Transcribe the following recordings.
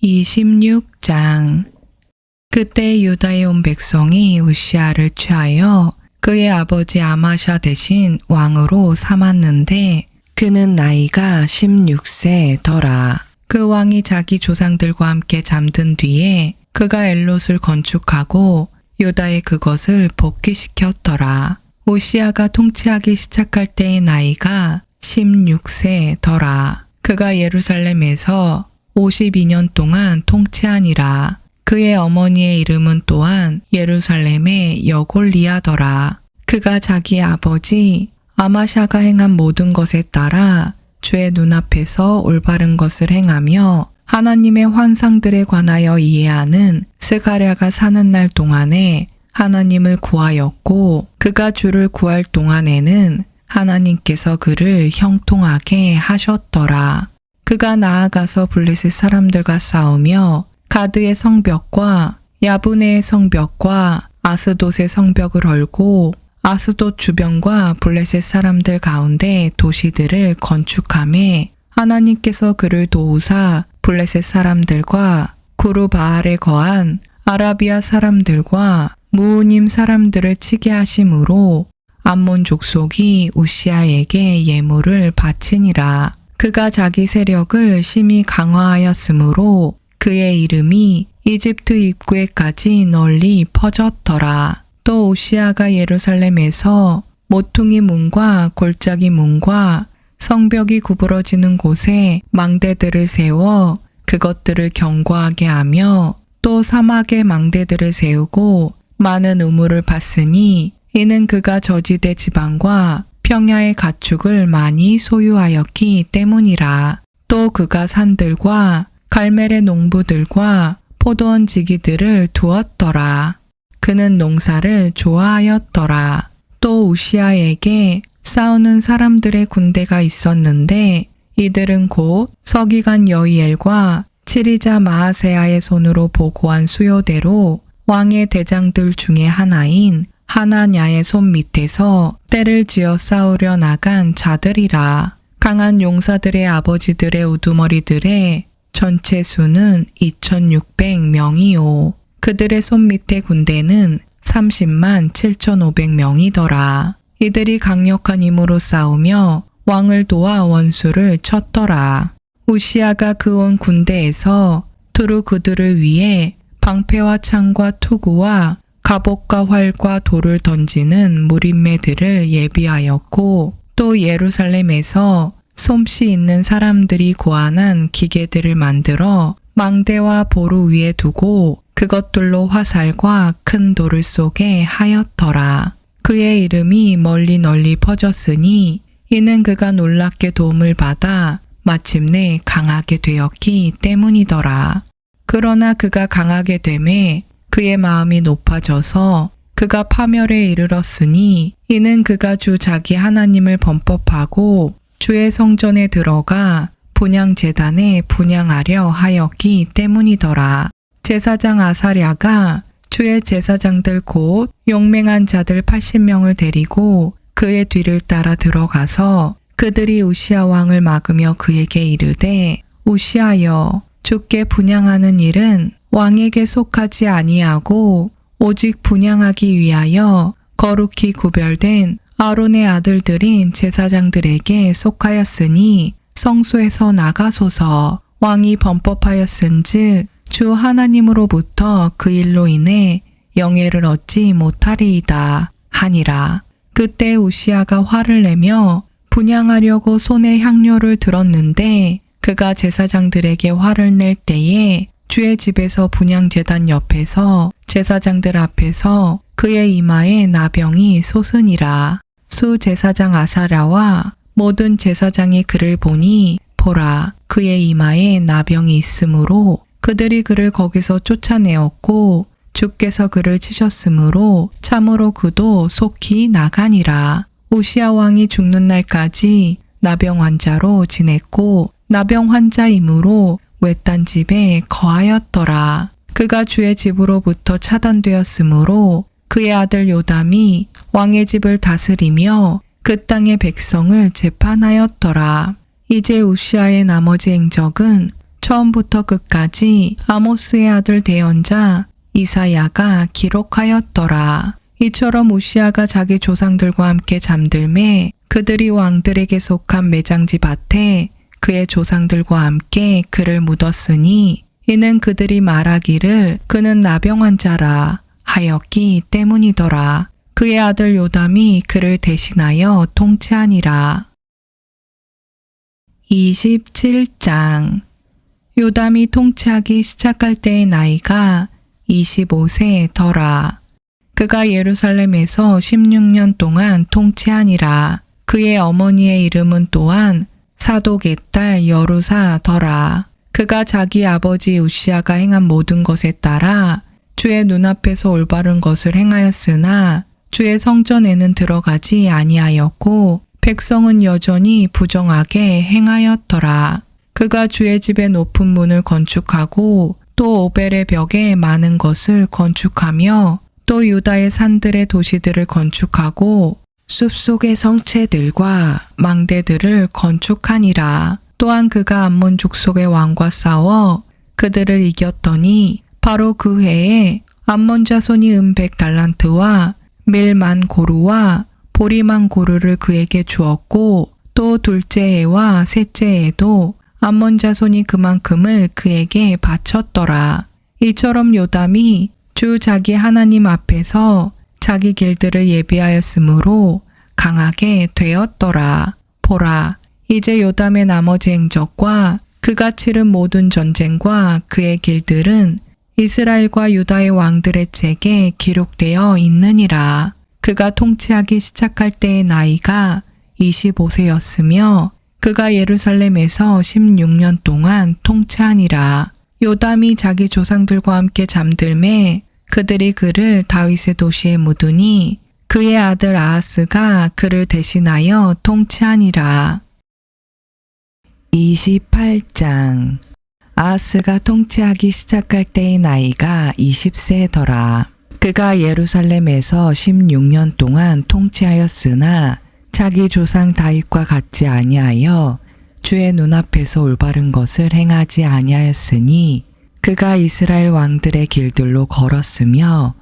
26장. 그때 유다에 온 백성이 우시아를 취하여 그의 아버지 아마샤 대신 왕으로 삼았는데 그는 나이가 16세더라. 그 왕이 자기 조상들과 함께 잠든 뒤에 그가 엘롯을 건축하고 유다에 그것을 복귀시켰더라. 우시아가 통치하기 시작할 때의 나이가 16세더라. 그가 예루살렘에서 52년 동안 통치하니라. 그의 어머니의 이름은 또한 예루살렘의 여골리아더라. 그가 자기 아버지 아마샤가 행한 모든 것에 따라 주의 눈앞에서 올바른 것을 행하며 하나님의 환상들에 관하여 이해하는 스가랴가 사는 날 동안에 하나님을 구하였고, 그가 주를 구할 동안에는 하나님께서 그를 형통하게 하셨더라. 그가 나아가서 블레셋 사람들과 싸우며 가드의 성벽과 야브네의 성벽과 아스돗의 성벽을 헐고 아스돗 주변과 블레셋 사람들 가운데 도시들을 건축하매 하나님께서 그를 도우사 블레셋 사람들과 구르바알에 거한 아라비아 사람들과 무우님 사람들을 치게 하심으로 암몬 족속이 우시아에게 예물을 바치니라. 그가 자기 세력을 심히 강화하였으므로 그의 이름이 이집트 입구에까지 널리 퍼졌더라. 또 우시아가 예루살렘에서 모퉁이 문과 골짜기 문과 성벽이 구부러지는 곳에 망대들을 세워 그것들을 견고하게 하며 또 사막에 망대들을 세우고 많은 우물을 팠으니 이는 그가 저지대 지방과 평야의 가축을 많이 소유하였기 때문이라. 또 그가 산들과 갈멜의 농부들과 포도원 지기들을 두었더라. 그는 농사를 좋아하였더라. 또 우시아에게 싸우는 사람들의 군대가 있었는데 이들은 곧 서기관 여이엘과 치리자 마아세아의 손으로 보고한 수요대로 왕의 대장들 중에 하나인 하나냐의 손 밑에서 떼를 지어 싸우려 나간 자들이라. 강한 용사들의 아버지들의 우두머리들의 전체 수는 2600명이요. 그들의 손 밑의 군대는 30만 7500명이더라. 이들이 강력한 힘으로 싸우며 왕을 도와 원수를 쳤더라. 우시아가 그 온 군대에서 두루 그들을 위해 방패와 창과 투구와 갑옷과 활과 돌을 던지는 무림매들을 예비하였고, 또 예루살렘에서 솜씨 있는 사람들이 고안한 기계들을 만들어 망대와 보루 위에 두고 그것들로 화살과 큰 돌을 쏘게 하였더라. 그의 이름이 멀리 널리 퍼졌으니 이는 그가 놀랍게 도움을 받아 마침내 강하게 되었기 때문이더라. 그러나 그가 강하게 되매 그의 마음이 높아져서 그가 파멸에 이르렀으니 이는 그가 주 자기 하나님을 범법하고 주의 성전에 들어가 분향제단에 분향하려 하였기 때문이더라. 제사장 아사랴가 주의 제사장들 곧 용맹한 자들 80명을 데리고 그의 뒤를 따라 들어가서 그들이 우시아 왕을 막으며 그에게 이르되, 우시아여, 주께 분향하는 일은 왕에게 속하지 아니하고 오직 분향하기 위하여 거룩히 구별된 아론의 아들들인 제사장들에게 속하였으니 성소에서 나가소서. 왕이 범법하였은즉 주 하나님으로부터 그 일로 인해 영예를 얻지 못하리이다 하니라. 그때 우시아가 화를 내며 분향하려고 손에 향료를 들었는데 그가 제사장들에게 화를 낼 때에 주의 집에서 분향제단 옆에서 제사장들 앞에서 그의 이마에 나병이 솟으니라. 수 제사장 아사랴와 모든 제사장이 그를 보니 보라, 그의 이마에 나병이 있으므로 그들이 그를 거기서 쫓아내었고 주께서 그를 치셨으므로 참으로 그도 속히 나가니라. 우시아 왕이 죽는 날까지 나병 환자로 지냈고 나병 환자이므로 외딴 집에 거하였더라. 그가 주의 집으로부터 차단되었으므로 그의 아들 요담이 왕의 집을 다스리며 그 땅의 백성을 재판하였더라. 이제 우시아의 나머지 행적은 처음부터 끝까지 아모스의 아들 대언자 이사야가 기록하였더라. 이처럼 우시아가 자기 조상들과 함께 잠들매 그들이 왕들에게 속한 매장지 밭에 그의 조상들과 함께 그를 묻었으니 이는 그들이 말하기를 그는 나병 자라 하였기 때문이더라. 그의 아들 요담이 그를 대신하여 통치하니라. 27장. 요담이 통치하기 시작할 때의 나이가 25세더라. 그가 예루살렘에서 16년 동안 통치하니라. 그의 어머니의 이름은 또한 사독의 딸 여루사더라. 그가 자기 아버지 우시아가 행한 모든 것에 따라 주의 눈앞에서 올바른 것을 행하였으나 주의 성전에는 들어가지 아니하였고 백성은 여전히 부정하게 행하였더라. 그가 주의 집의 높은 문을 건축하고 또 오벨의 벽에 많은 것을 건축하며 또 유다의 산들의 도시들을 건축하고 숲속의 성체들과 망대들을 건축하니라. 또한 그가 암몬 족속의 왕과 싸워 그들을 이겼더니 바로 그 해에 암몬 자손이 100달란트와 밀만 고루와 보리만 고루를 그에게 주었고 또 둘째 해와 셋째 해에도 암몬 자손이 그만큼을 그에게 바쳤더라. 이처럼 요담이 주 자기 하나님 앞에서 자기 길들을 예비하였으므로 강하게 되었더라. 보라, 이제 요담의 나머지 행적과 그가 치른 모든 전쟁과 그의 길들은 이스라엘과 유다의 왕들의 책에 기록되어 있느니라. 그가 통치하기 시작할 때의 나이가 25세였으며 그가 예루살렘에서 16년 동안 통치하니라. 요담이 자기 조상들과 함께 잠들매 그들이 그를 다윗의 도시에 묻으니 그의 아들 아하스가 그를 대신하여 통치하니라. 28장. 아하스가 통치하기 시작할 때의 나이가 20세더라. 그가 예루살렘에서 16년 동안 통치하였으나 자기 조상 다윗과 같지 아니하여 주의 눈앞에서 올바른 것을 행하지 아니하였으니 그가 이스라엘 왕들의 길들로 걸었으며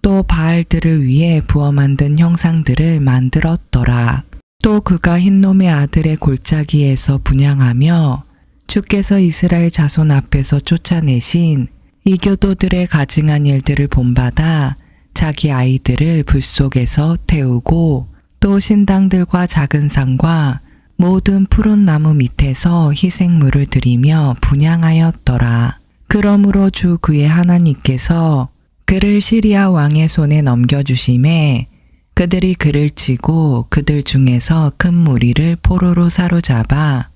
또 바알들을 위해 부어 만든 형상들을 만들었더라. 또 그가 흰놈의 아들의 골짜기에서 분향하며 주께서 이스라엘 자손 앞에서 쫓아내신 이교도들의 가증한 일들을 본받아 자기 아이들을 불 속에서 태우고 또 신당들과 작은 산과 모든 푸른 나무 밑에서 희생물을 드리며 분향하였더라. 그러므로 주 그의 하나님께서 그를 시리아 왕의 손에 넘겨주심에 그들이 그를 치고 그들 중에서 큰 무리를 포로로 사로잡아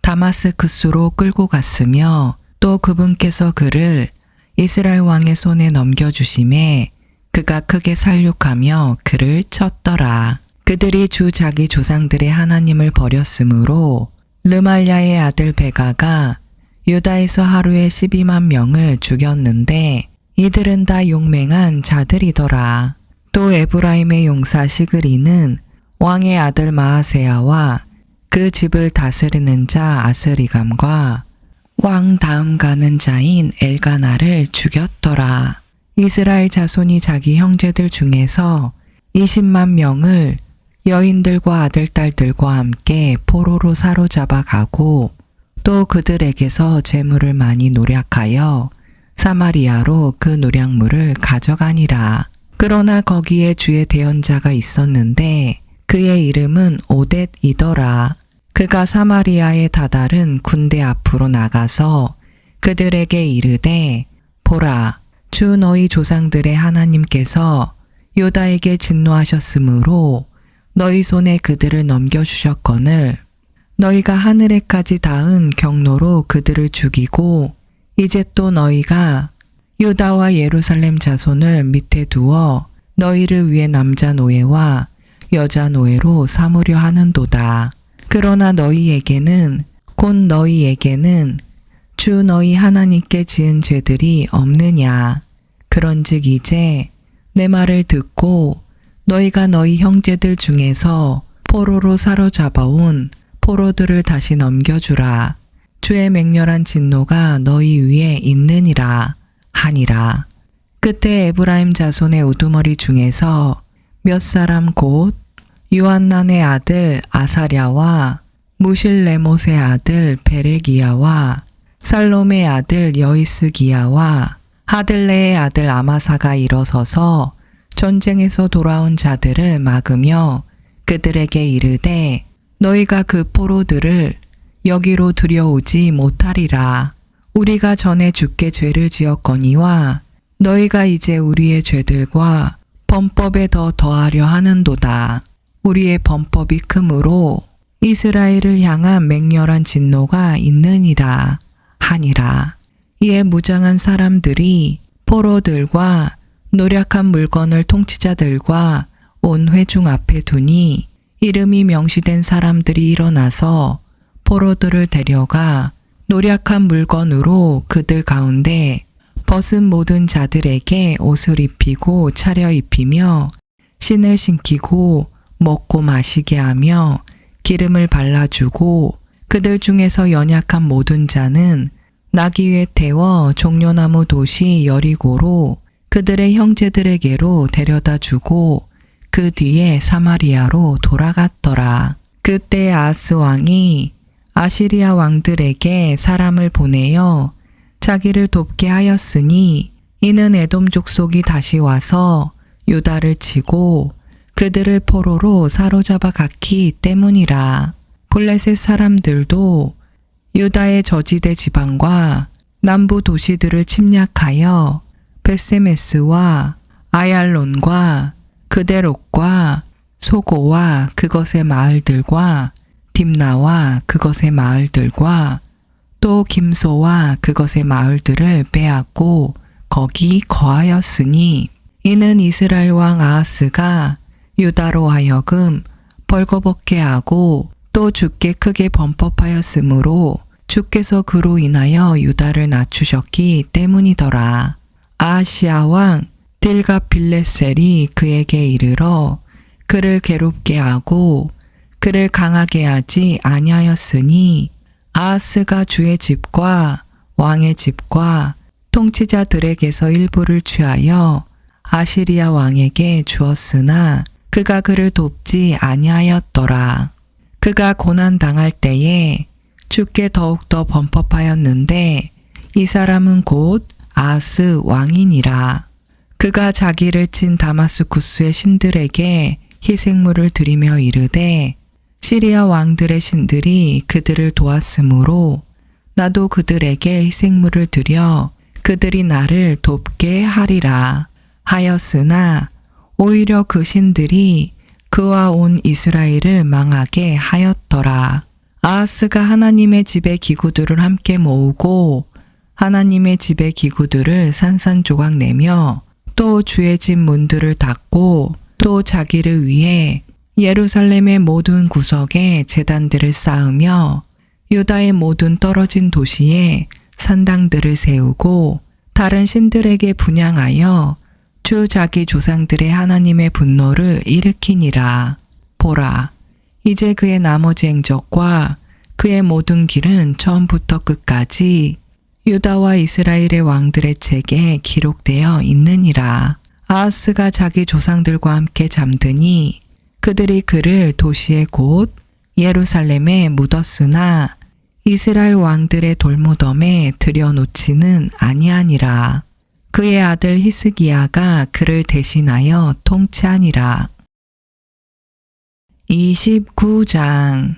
다마스쿠스로 끌고 갔으며 또 그분께서 그를 이스라엘 왕의 손에 넘겨주심에 그가 크게 살육하며 그를 쳤더라. 그들이 주 자기 조상들의 하나님을 버렸으므로 르말야의 아들 베가가 유다에서 하루에 12만 명을 죽였는데 이들은 다 용맹한 자들이더라. 또 에브라임의 용사 시그리는 왕의 아들 마하세야와 그 집을 다스리는 자 아스리감과 왕 다음 가는 자인 엘가나를 죽였더라. 이스라엘 자손이 자기 형제들 중에서 20만 명을 여인들과 아들, 딸들과 함께 포로로 사로잡아 가고 또 그들에게서 재물을 많이 노략하여 사마리아로 그 노략물을 가져가니라. 그러나 거기에 주의 대언자가 있었는데 그의 이름은 오뎃이더라. 그가 사마리아에 다다른 군대 앞으로 나가서 그들에게 이르되 보라, 주 너희 조상들의 하나님께서 유다에게 진노하셨으므로 너희 손에 그들을 넘겨주셨거늘 너희가 하늘에까지 닿은 경로로 그들을 죽이고 이제 또 너희가 유다와 예루살렘 자손을 밑에 두어 너희를 위해 남자 노예와 여자 노예로 삼으려 하는도다. 그러나 너희에게는 곧 너희에게는 주 너희 하나님께 지은 죄들이 없느냐. 그런즉 이제 내 말을 듣고 너희가 너희 형제들 중에서 포로로 사로잡아온 포로들을 다시 넘겨주라. 주의 맹렬한 진노가 너희 위에 있느니라 하니라. 그때 에브라임 자손의 우두머리 중에서 몇 사람 곧 요한난의 아들 아사랴와 무실레못의 아들 베레기야와 살롬의 아들 여이스기야와 하들레의 아들 아마사가 일어서서 전쟁에서 돌아온 자들을 막으며 그들에게 이르되 너희가 그 포로들을 여기로 들여오지 못하리라. 우리가 전에 주께 죄를 지었거니와 너희가 이제 우리의 죄들과 범법에 더 더하려 하는도다. 우리의 범법이 크므로 이스라엘을 향한 맹렬한 진노가 있느니라 하니라. 이에 무장한 사람들이 포로들과 노략한 물건을 통치자들과 온 회중 앞에 두니 이름이 명시된 사람들이 일어나서 포로들을 데려가 노략한 물건으로 그들 가운데 벗은 모든 자들에게 옷을 입히고 차려 입히며 신을 신기고 먹고 마시게 하며 기름을 발라주고 그들 중에서 연약한 모든 자는 나귀 위에 태워 종려나무 도시 여리고로 그들의 형제들에게로 데려다 주고 그 뒤에 사마리아로 돌아갔더라. 그때 아하스 왕이 아시리아 왕들에게 사람을 보내어 자기를 돕게 하였으니 이는 에돔 족속이 다시 와서 유다를 치고 그들을 포로로 사로잡아 갔기 때문이라. 블레셋 사람들도 유다의 저지대 지방과 남부 도시들을 침략하여 벳세메스와 아얄론과 그데롯과 소고와 그것의 마을들과 딥나와 그것의 마을들과 또 김소와 그것의 마을들을 빼앗고 거기 거하였으니 이는 이스라엘 왕 아하스가 유다로 하여금 벌거벗게 하고 또 주께 크게 범법하였으므로 주께서 그로 인하여 유다를 낮추셨기 때문이더라. 아하시아 왕 딜가빌레셀이 그에게 이르러 그를 괴롭게 하고 그를 강하게 하지 아니하였으니 아하스가 주의 집과 왕의 집과 통치자들에게서 일부를 취하여 아시리아 왕에게 주었으나 그가 그를 돕지 아니하였더라. 그가 고난 당할 때에 주께 더욱더 범법하였는데 이 사람은 곧 아하스 왕이니라. 그가 자기를 친 다마스쿠스의 신들에게 희생물을 드리며 이르되 시리아 왕들의 신들이 그들을 도왔으므로 나도 그들에게 희생물을 드려 그들이 나를 돕게 하리라 하였으나 오히려 그 신들이 그와 온 이스라엘을 망하게 하였더라. 아하스가 하나님의 집의 기구들을 함께 모으고 하나님의 집의 기구들을 산산조각 내며 또 주의 집 문들을 닫고 또 자기를 위해 예루살렘의 모든 구석에 제단들을 쌓으며 유다의 모든 떨어진 도시에 산당들을 세우고 다른 신들에게 분향하여 주 자기 조상들의 하나님의 분노를 일으키니라. 보라, 이제 그의 나머지 행적과 그의 모든 길은 처음부터 끝까지 유다와 이스라엘의 왕들의 책에 기록되어 있느니라. 아하스가 자기 조상들과 함께 잠드니 그들이 그를 도시의 곧 예루살렘에 묻었으나 이스라엘 왕들의 돌무덤에 들여놓지는 아니하니라. 그의 아들 히스기야가 그를 대신하여 통치하니라. 29장.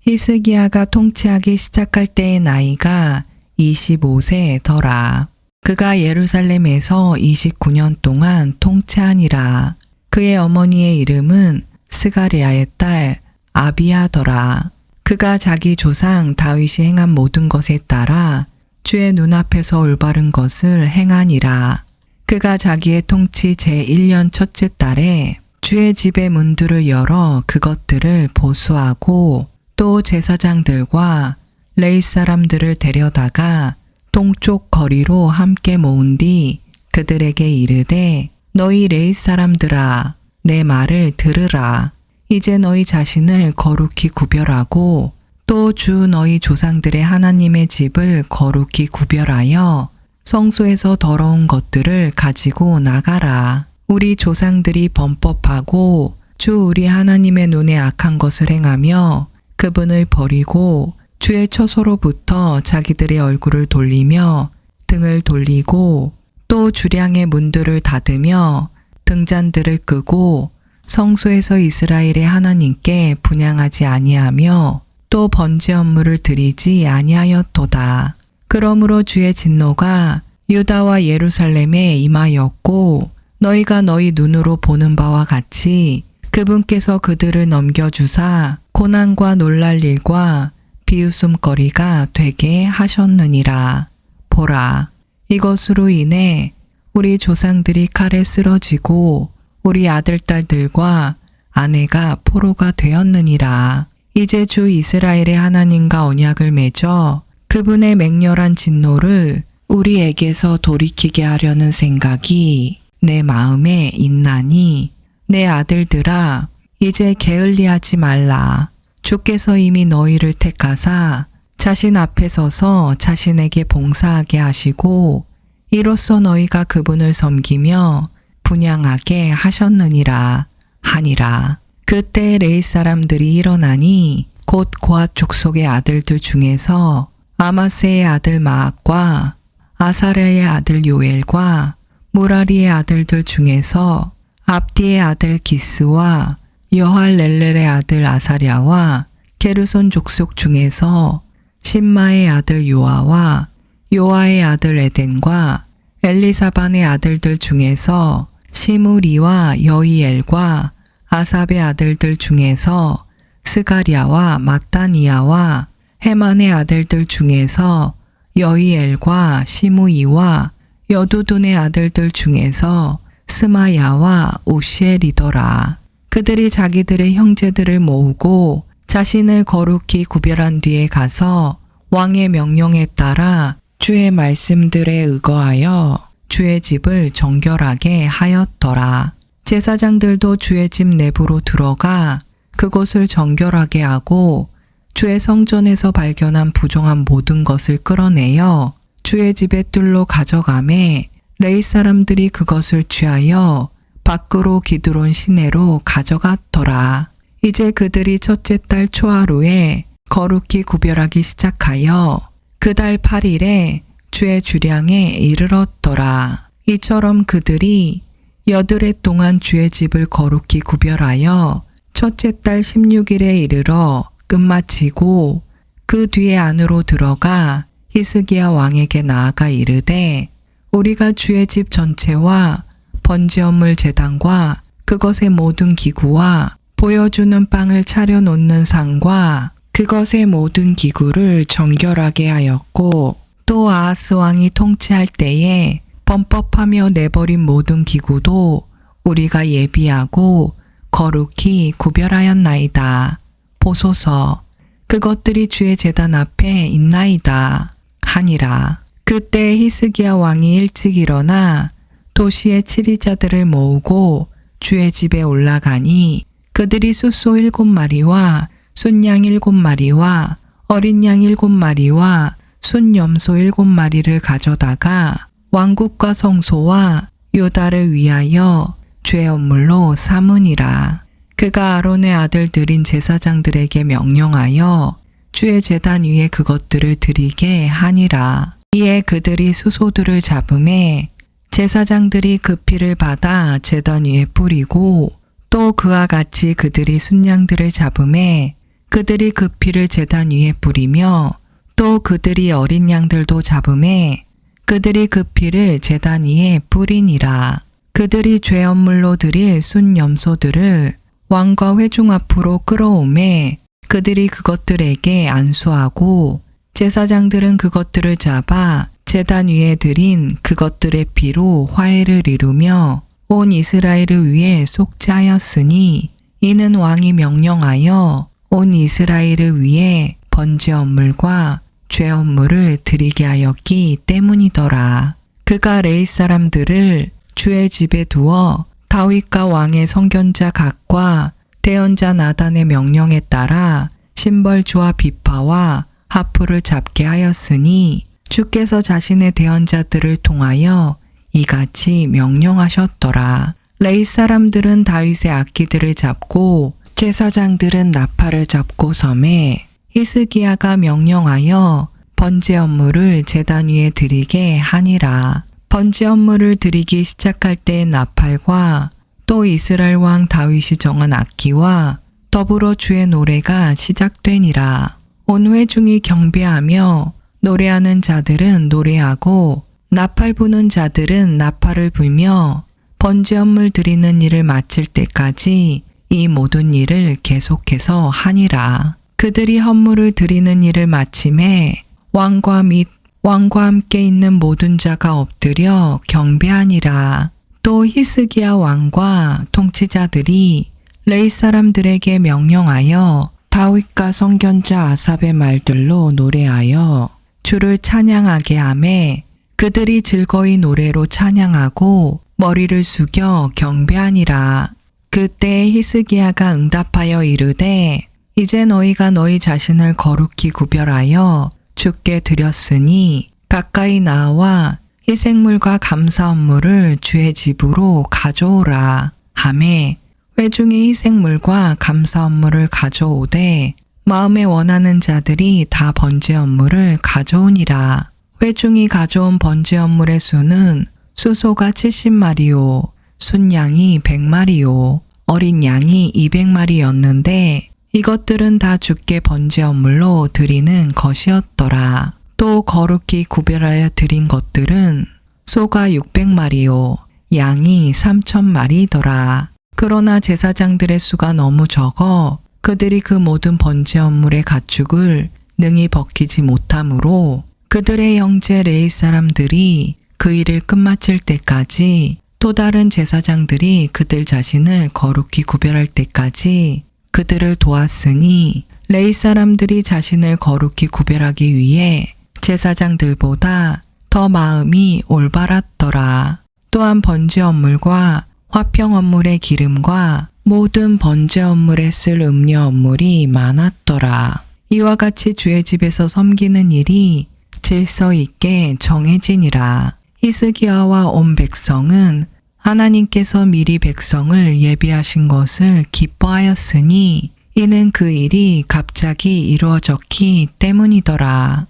히스기야가 통치하기 시작할 때의 나이가 25세더라. 그가 예루살렘에서 29년 동안 통치하니라. 그의 어머니의 이름은 스가랴의 딸 아비야더라. 그가 자기 조상 다윗이 행한 모든 것에 따라 주의 눈앞에서 올바른 것을 행하니라. 그가 자기의 통치 제1년 첫째 달에 주의 집의 문들을 열어 그것들을 보수하고 또 제사장들과 레위 사람들을 데려다가 동쪽 거리로 함께 모은 뒤 그들에게 이르되 너희 레위 사람들아 내 말을 들으라. 이제 너희 자신을 거룩히 구별하고 또 주 너희 조상들의 하나님의 집을 거룩히 구별하여 성소에서 더러운 것들을 가지고 나가라. 우리 조상들이 범법하고 주 우리 하나님의 눈에 악한 것을 행하며 그분을 버리고 주의 처소로부터 자기들의 얼굴을 돌리며 등을 돌리고 또 주량의 문들을 닫으며 등잔들을 끄고 성소에서 이스라엘의 하나님께 분향하지 아니하며 또 번제 업무를 드리지 아니하였도다. 그러므로 주의 진노가 유다와 예루살렘에 임하였고 너희가 너희 눈으로 보는 바와 같이 그분께서 그들을 넘겨주사 고난과 놀랄 일과 비웃음거리가 되게 하셨느니라. 보라, 이것으로 인해 우리 조상들이 칼에 쓰러지고 우리 아들딸들과 아내가 포로가 되었느니라. 이제 주 이스라엘의 하나님과 언약을 맺어 그분의 맹렬한 진노를 우리에게서 돌이키게 하려는 생각이 내 마음에 있나니 내 아들들아 이제 게을리하지 말라. 주께서 이미 너희를 택하사 자신 앞에 서서 자신에게 봉사하게 하시고 이로써 너희가 그분을 섬기며 분향하게 하셨느니라 하니라. 그때 레위 사람들이 일어나니 곧 고앗 족속의 아들들 중에서 아마세의 아들 마악과 아사랴의 아들 요엘과 무라리의 아들들 중에서 압디의 아들 기스와 여할렐렐의 아들 아사랴와 게르손 족속 중에서 심마의 아들 요아와 요아의 아들 에덴과 엘리사반의 아들들 중에서 시므리와 여이엘과 아삽의 아들들 중에서 스가랴와 마따니아와 헤만의 아들들 중에서 여이엘과 시므이와 여두둔의 아들들 중에서 스마야와 우시엘이더라. 그들이 자기들의 형제들을 모으고 자신을 거룩히 구별한 뒤에 가서 왕의 명령에 따라 주의 말씀들에 의거하여 주의 집을 정결하게 하였더라. 제사장들도 주의 집 내부로 들어가 그곳을 정결하게 하고 주의 성전에서 발견한 부정한 모든 것을 끌어내어 주의 집의 뜰로 가져가매 레위 사람들이 그것을 취하여 밖으로 기드론 시내로 가져갔더라. 이제 그들이 첫째 달 초하루에 거룩히 구별하기 시작하여 그 달 8일에 주의 주량에 이르렀더라. 이처럼 그들이 8해 동안 주의 집을 거룩히 구별하여 첫째 달 16일에 이르러 끝마치고 그 뒤에 안으로 들어가 히스기야 왕에게 나아가 이르되 우리가 주의 집 전체와 번제업물 제단과 그것의 모든 기구와 보여주는 빵을 차려놓는 상과 그것의 모든 기구를 정결하게 하였고 또 아하스 왕이 통치할 때에 범법하며 내버린 모든 기구도 우리가 예비하고 거룩히 구별하였나이다. 보소서, 그것들이 주의 제단 앞에 있나이다 하니라. 그때 히스기야 왕이 일찍 일어나 도시의 치리자들을 모으고 주의 집에 올라가니 그들이 숫소 7마리와 순양 7마리와 어린 양 7마리와 순염소 7마리를 가져다가 왕국과 성소와 유다를 위하여 죄 업물로 삼으니라. 그가 아론의 아들들인 제사장들에게 명령하여 주의 제단 위에 그것들을 드리게 하니라. 이에 그들이 수소들을 잡음에 제사장들이 그 피를 받아 제단 위에 뿌리고 또 그와 같이 그들이 순양들을 잡음에 그들이 그 피를 제단 위에 뿌리며 또 그들이 어린 양들도 잡음에 그들이 그 피를 제단 위에 뿌리니라. 그들이 죄 업물로 드릴 순염소들을 왕과 회중 앞으로 끌어오매 그들이 그것들에게 안수하고 제사장들은 그것들을 잡아 제단 위에 드린 그것들의 피로 화해를 이루며 온 이스라엘을 위해 속죄하였으니 이는 왕이 명령하여 온 이스라엘을 위해 번제 업물과 죄 업물을 드리게 하였기 때문이더라. 그가 레위 사람들을 주의 집에 두어 다윗과 왕의 선견자 각과 대언자 나단의 명령에 따라 심벌주와 비파와 하프를 잡게 하였으니 주께서 자신의 대언자들을 통하여 이같이 명령하셨더라. 레위 사람들은 다윗의 악기들을 잡고 제사장들은 나팔을 잡고 섬에 히스기야가 명령하여 번제 업무를 제단 위에 드리게 하니라. 번제 업무를 드리기 시작할 때의 나팔과 또 이스라엘 왕 다윗이 정한 악기와 더불어 주의 노래가 시작되니라. 온 회중이 경배하며 노래하는 자들은 노래하고 나팔 부는 자들은 나팔을 불며 번제 업무를 드리는 일을 마칠 때까지 이 모든 일을 계속해서 하니라. 그들이 헌물을 드리는 일을 마침에 왕과 및 왕과 함께 있는 모든 자가 엎드려 경배하니라. 또 히스기야 왕과 통치자들이 레위 사람들에게 명령하여 다윗과 선견자 아삽의 말들로 노래하여 주를 찬양하게 하매 그들이 즐거이 노래로 찬양하고 머리를 숙여 경배하니라. 그때 히스기야가 응답하여 이르되 이제 너희가 너희 자신을 거룩히 구별하여 주께 드렸으니 가까이 나와 희생물과 감사 업무를 주의 집으로 가져오라 하매 회중이 희생물과 감사 업무를 가져오되 마음에 원하는 자들이 다 번제 업무를 가져오니라. 회중이 가져온 번제 업무의 수는 수소가 70마리요 순양이 100마리요 어린 양이 200마리였는데 이것들은 다 주께 번제 업물로 드리는 것이었더라. 또 거룩히 구별하여 드린 것들은 소가 600마리요 양이 3000마리더라. 그러나 제사장들의 수가 너무 적어 그들이 그 모든 번제 업물의 가축을 능히 벗기지 못하므로 그들의 형제 레위 사람들이 그 일을 끝마칠 때까지 또 다른 제사장들이 그들 자신을 거룩히 구별할 때까지 그들을 도왔으니 레위 사람들이 자신을 거룩히 구별하기 위해 제사장들보다 더 마음이 올바랐더라. 또한 번제 업물과 화평 업물의 기름과 모든 번제 업물에 쓸 음료 업물이 많았더라. 이와 같이 주의 집에서 섬기는 일이 질서 있게 정해지니라. 히스기야와 온 백성은 하나님께서 미리 백성을 예비하신 것을 기뻐하였으니 이는 그 일이 갑자기 이루어졌기 때문이더라.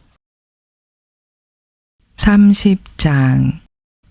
30장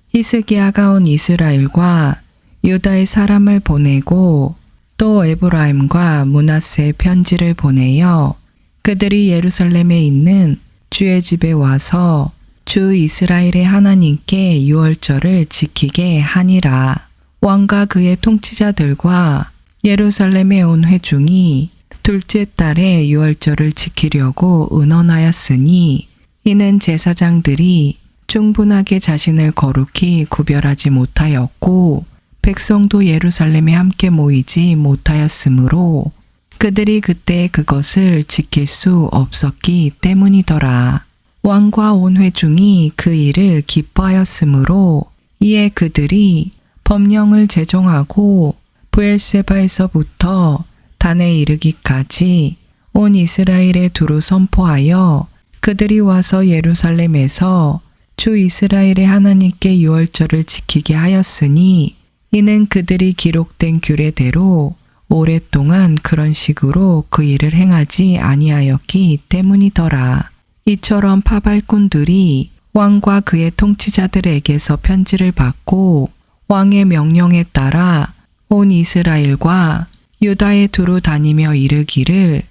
히스기야가 온 이스라엘과 유다의 사람을 보내고 또 에브라임과 므낫세의 편지를 보내어 그들이 예루살렘에 있는 주의 집에 와서 주 이스라엘의 하나님께 유월절을 지키게 하니라. 왕과 그의 통치자들과 예루살렘에 온 회중이 둘째 달에 유월절을 지키려고 의논하였으니 이는 제사장들이 충분하게 자신을 거룩히 구별하지 못하였고 백성도 예루살렘에 함께 모이지 못하였으므로 그들이 그때 그것을 지킬 수 없었기 때문이더라. 왕과 온 회중이 그 일을 기뻐하였으므로 이에 그들이 법령을 제정하고 브엘세바에서부터 단에 이르기까지 온 이스라엘에 두루 선포하여 그들이 와서 예루살렘에서 주 이스라엘의 하나님께 유월절을 지키게 하였으니 이는 그들이 기록된 규례대로 오랫동안 그런 식으로 그 일을 행하지 아니하였기 때문이더라. 이처럼 파발꾼들이 왕과 그의 통치자들에게서 편지를 받고 왕의 명령에 따라 온 이스라엘과 유다에 두루 다니며 이르기를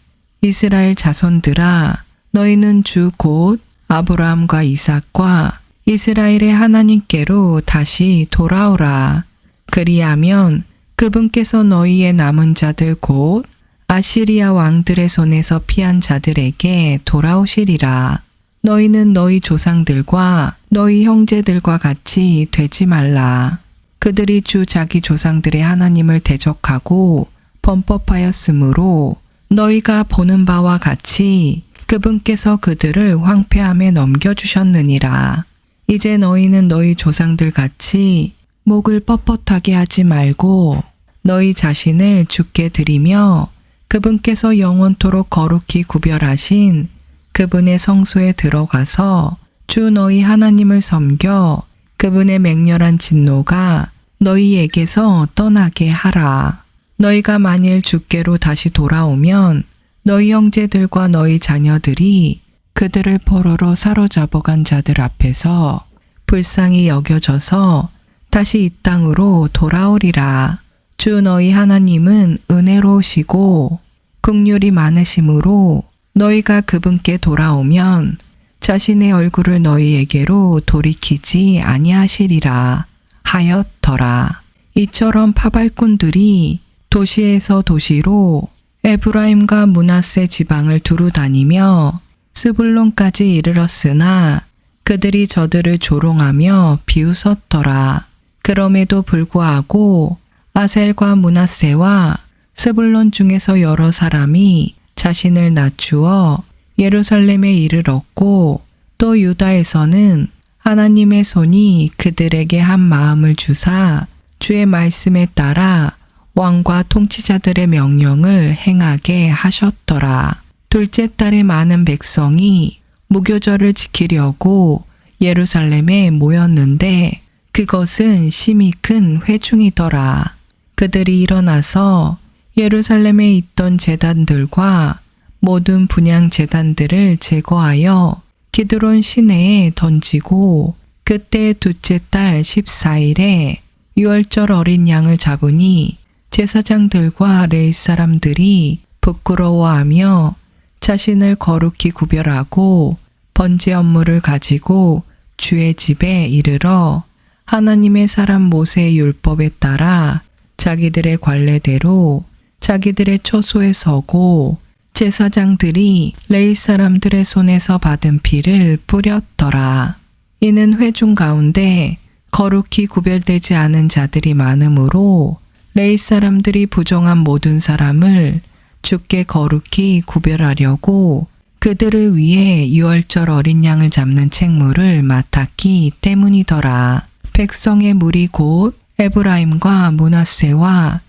이스라엘 자손들아 너희는 주 곧 아브라함과 이삭과 이스라엘의 하나님께로 다시 돌아오라. 그리하면 그분께서 너희의 남은 자들 곧 아시리아 왕들의 손에서 피한 자들에게 돌아오시리라. 너희는 너희 조상들과 너희 형제들과 같이 되지 말라. 그들이 주 자기 조상들의 하나님을 대적하고 범법하였으므로 너희가 보는 바와 같이 그분께서 그들을 황폐함에 넘겨주셨느니라. 이제 너희는 너희 조상들 같이 목을 뻣뻣하게 하지 말고 너희 자신을 주께 드리며 그분께서 영원토록 거룩히 구별하신 그분의 성소에 들어가서 주 너희 하나님을 섬겨 그분의 맹렬한 진노가 너희에게서 떠나게 하라. 너희가 만일 주께로 다시 돌아오면 너희 형제들과 너희 자녀들이 그들을 포로로 사로잡아간 자들 앞에서 불쌍히 여겨져서 다시 이 땅으로 돌아오리라. 주 너희 하나님은 은혜로우시고 긍휼이 많으심으로 너희가 그분께 돌아오면 자신의 얼굴을 너희에게로 돌이키지 아니하시리라 하였더라. 이처럼 파발꾼들이 도시에서 도시로 에브라임과 므낫세 지방을 두루 다니며 스불론까지 이르렀으나 그들이 저들을 조롱하며 비웃었더라. 그럼에도 불구하고 아셀과 므낫세와 스불론 중에서 여러 사람이 자신을 낮추어 예루살렘에 이르렀고 또 유다에서는 하나님의 손이 그들에게 한 마음을 주사 주의 말씀에 따라 왕과 통치자들의 명령을 행하게 하셨더라. 둘째 달에 많은 백성이 무교절을 지키려고 예루살렘에 모였는데 그것은 심히 큰 회중이더라. 그들이 일어나서 예루살렘에 있던 제단들과 모든 분향 제단들을 제거하여 기드론 시내에 던지고 그때 둘째 달 14일에 유월절 어린 양을 잡으니 제사장들과 레위 사람들이 부끄러워하며 자신을 거룩히 구별하고 번제 업무를 가지고 주의 집에 이르러 하나님의 사람 모세의 율법에 따라 자기들의 관례대로 자기들의 처소에 서고 제사장들이 레위 사람들의 손에서 받은 피를 뿌렸더라. 이는 회중 가운데 거룩히 구별되지 않은 자들이 많으므로 레위 사람들이 부정한 모든 사람을 주께 거룩히 구별하려고 그들을 위해 유월절 어린 양을 잡는 책무를 맡았기 때문이더라. 백성의 무리 곧 에브라임과 므낫세와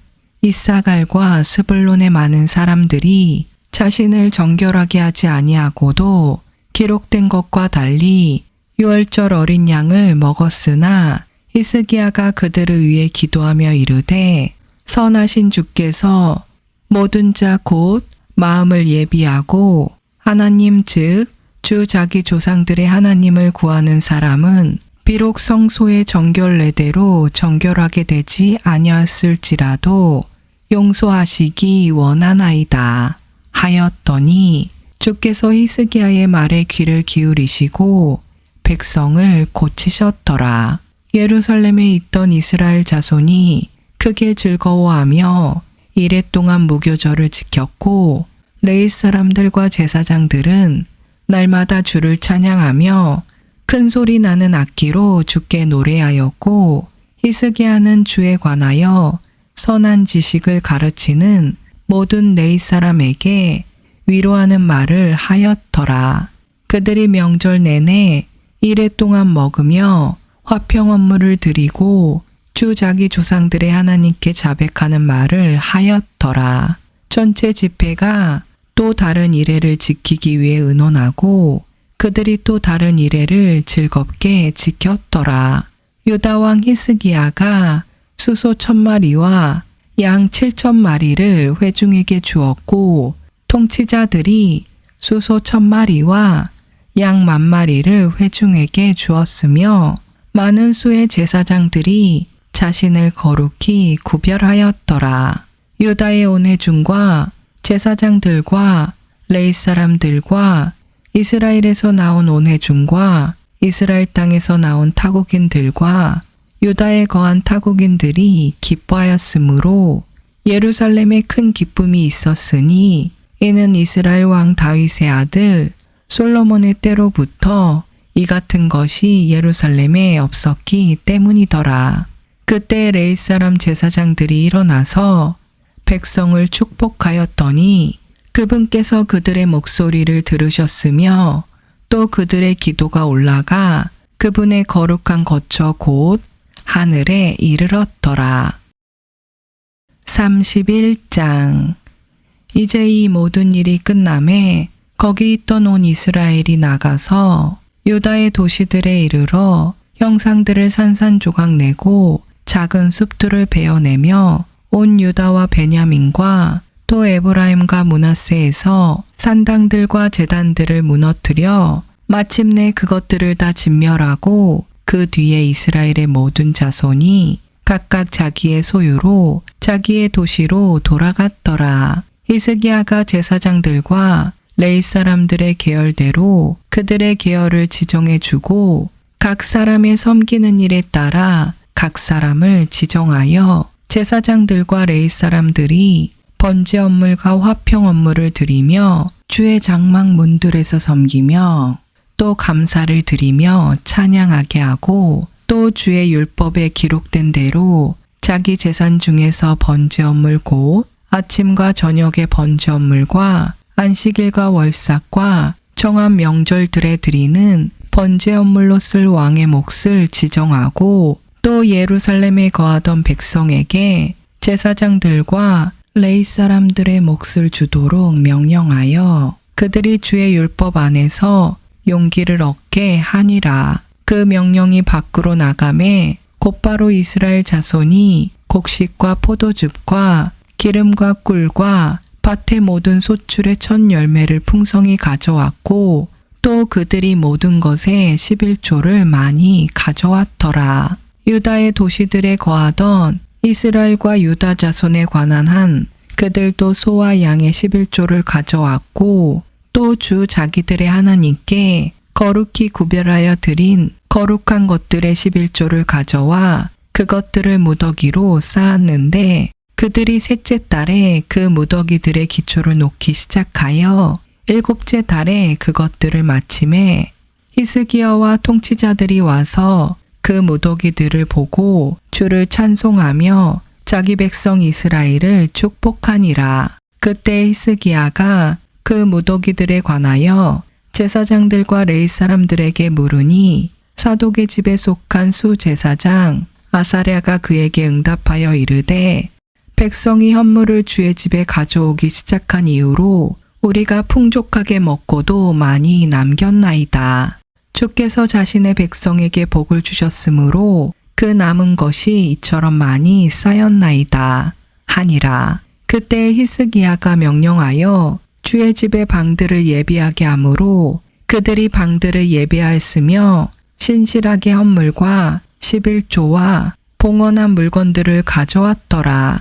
이사갈과 스불론의 많은 사람들이 자신을 정결하게 하지 아니하고도 기록된 것과 달리 유월절 어린 양을 먹었으나 히스기야가 그들을 위해 기도하며 이르되 선하신 주께서 모든 자 곧 마음을 예비하고 하나님 즉 주 자기 조상들의 하나님을 구하는 사람은 비록 성소의 정결례대로 정결하게 되지 아니었을지라도 용서하시기 원하나이다 하였더니 주께서 히스기야의 말에 귀를 기울이시고 백성을 고치셨더라. 예루살렘에 있던 이스라엘 자손이 크게 즐거워하며 이레 동안 무교절을 지켰고 레위 사람들과 제사장들은 날마다 주를 찬양하며 큰 소리 나는 악기로 주께 노래하였고 히스기야는 주에 관하여 선한 지식을 가르치는 모든 레위 사람에게 위로하는 말을 하였더라. 그들이 명절 내내 이레 동안 먹으며 화평 업무를 드리고 주 자기 조상들의 하나님께 자백하는 말을 하였더라. 전체 집회가 또 다른 이레를 지키기 위해 의논하고 그들이 또 다른 이레를 즐겁게 지켰더라. 유다 왕 히스기야가 수소 1000마리와 양 7000마리를 회중에게 주었고 통치자들이 수소 1000마리와 양 10,000마리를 회중에게 주었으며 많은 수의 제사장들이 자신을 거룩히 구별하였더라. 유다의 온 회중과 제사장들과 레위 사람들과 이스라엘에서 나온 온 회중과 이스라엘 땅에서 나온 타국인들과 유다에 거한 타국인들이 기뻐하였으므로 예루살렘에 큰 기쁨이 있었으니 이는 이스라엘 왕 다윗의 아들 솔로몬의 때로부터 이 같은 것이 예루살렘에 없었기 때문이더라. 그때 레위 사람 제사장들이 일어나서 백성을 축복하였더니 그분께서 그들의 목소리를 들으셨으며 또 그들의 기도가 올라가 그분의 거룩한 거처 곧 하늘에 이르렀더라. 31장 이제 이 모든 일이 끝남에 거기 있던 온 이스라엘이 나가서 유다의 도시들에 이르러 형상들을 산산조각 내고 작은 숲들을 베어내며 온 유다와 베냐민과 또 에브라임과 므낫세에서 산당들과 제단들을 무너뜨려 마침내 그것들을 다 진멸하고 그 뒤에 이스라엘의 모든 자손이 각각 자기의 소유로 자기의 도시로 돌아갔더라. 히스기야가 제사장들과 레위 사람들의 계열대로 그들의 계열을 지정해 주고 각 사람의 섬기는 일에 따라 각 사람을 지정하여 제사장들과 레위 사람들이 번제 업물과 화평 업물을 드리며 주의 장막 문들에서 섬기며 또 감사를 드리며 찬양하게 하고 또 주의 율법에 기록된 대로 자기 재산 중에서 번제 업물 곧 아침과 저녁의 번제 업물과 안식일과 월삭과 정한 명절들에 드리는 번제 업물로 쓸 왕의 몫을 지정하고 또 예루살렘에 거하던 백성에게 제사장들과 레위 사람들의 몫을 주도록 명령하여 그들이 주의 율법 안에서 용기를 얻게 하니라. 그 명령이 밖으로 나가매 곧바로 이스라엘 자손이 곡식과 포도즙과 기름과 꿀과 밭의 모든 소출의 첫 열매를 풍성히 가져왔고 또 그들이 모든 것에 11조를 많이 가져왔더라. 유다의 도시들에 거하던 이스라엘과 유다 자손에 관한 한 그들도 소와 양의 11조를 가져왔고 또 주 자기들의 하나님께 거룩히 구별하여 드린 거룩한 것들의 11조를 가져와 그것들을 무더기로 쌓았는데 그들이 셋째 달에 그 무더기들의 기초를 놓기 시작하여 일곱째 달에 그것들을 마침에 히스기야와 통치자들이 와서 그 무더기들을 보고 주를 찬송하며 자기 백성 이스라엘을 축복하니라. 그때 히스기야가 그 무더기들에 관하여 제사장들과 레위 사람들에게 물으니 사독의 집에 속한 수제사장 아사랴가 그에게 응답하여 이르되 백성이 헌물을 주의 집에 가져오기 시작한 이후로 우리가 풍족하게 먹고도 많이 남겼나이다. 주께서 자신의 백성에게 복을 주셨으므로 그 남은 것이 이처럼 많이 쌓였나이다 하니라. 그때 히스기야가 명령하여 주의 집에 방들을 예비하게 하므로 그들이 방들을 예비하였으며 신실하게 헌물과 11조와 봉헌한 물건들을 가져왔더라.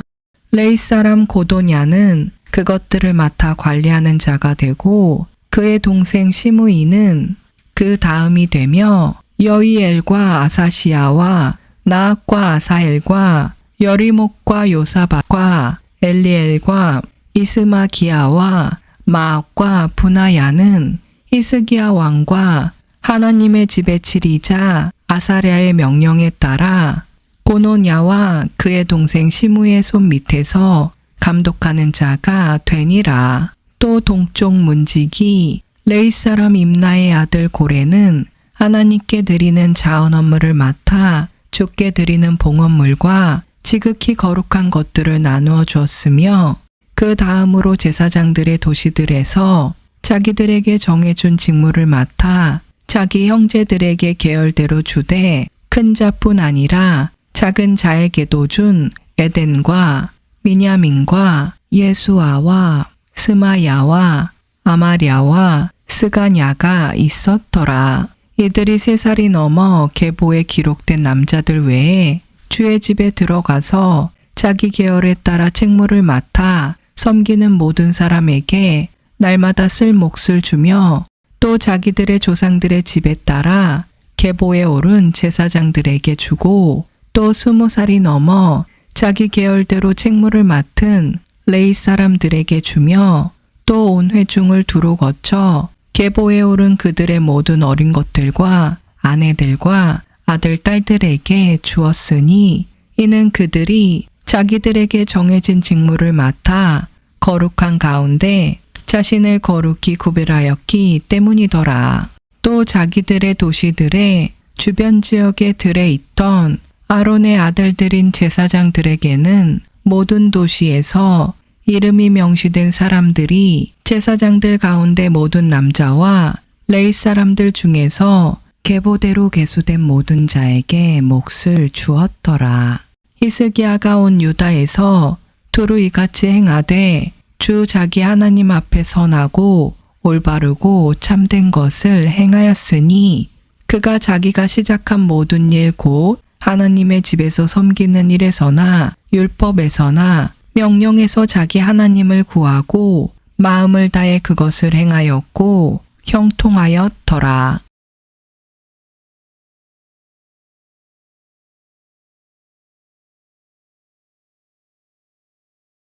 레위 사람 고도냐는 그것들을 맡아 관리하는 자가 되고 그의 동생 시므이는 그 다음이 되며 여이엘과 아사시야와 나악과 아사엘과 여리목과 요사박과 엘리엘과 이스마기야와 마악과 분하야는 히스기야 왕과 하나님의 집의 치리자 아사랴의 명령에 따라 고노냐와 그의 동생 시므의 손 밑에서 감독하는 자가 되니라. 또 동쪽 문지기 레위 사람 임나의 아들 고레는 하나님께 드리는 자언 업무를 맡아 주께 드리는 봉헌물과 지극히 거룩한 것들을 나누어 주었으며 그 다음으로 제사장들의 도시들에서 자기들에게 정해준 직무를 맡아 자기 형제들에게 계열대로 주되 큰 자뿐 아니라 작은 자에게도 준 에덴과 미냐민과 예수아와 스마야와 아마랴와 스가냐가 있었더라. 이들이 3살이 넘어 계보에 기록된 남자들 외에 주의 집에 들어가서 자기 계열에 따라 책무를 맡아 섬기는 모든 사람에게 날마다 쓸 몫을 주며 또 자기들의 조상들의 집에 따라 계보에 오른 제사장들에게 주고 또 20살이 넘어 자기 계열대로 책무를 맡은 레위 사람들에게 주며 또 온 회중을 두루 거쳐 계보에 오른 그들의 모든 어린 것들과 아내들과 아들 딸들에게 주었으니 이는 그들이 자기들에게 정해진 직무를 맡아 거룩한 가운데 자신을 거룩히 구별하였기 때문이더라. 또 자기들의 도시들의 주변 지역의 들에 있던 아론의 아들들인 제사장들에게는 모든 도시에서 이름이 명시된 사람들이 제사장들 가운데 모든 남자와 레위 사람들 중에서 계보대로 계수된 모든 자에게 몫을 주었더라. 히스기야가 온 유다에서 두루 이같이 행하되 주 자기 하나님 앞에 선하고 올바르고 참된 것을 행하였으니 그가 자기가 시작한 모든 일 곧 하나님의 집에서 섬기는 일에서나 율법에서나 명령에서 자기 하나님을 구하고 마음을 다해 그것을 행하였고 형통하였더라.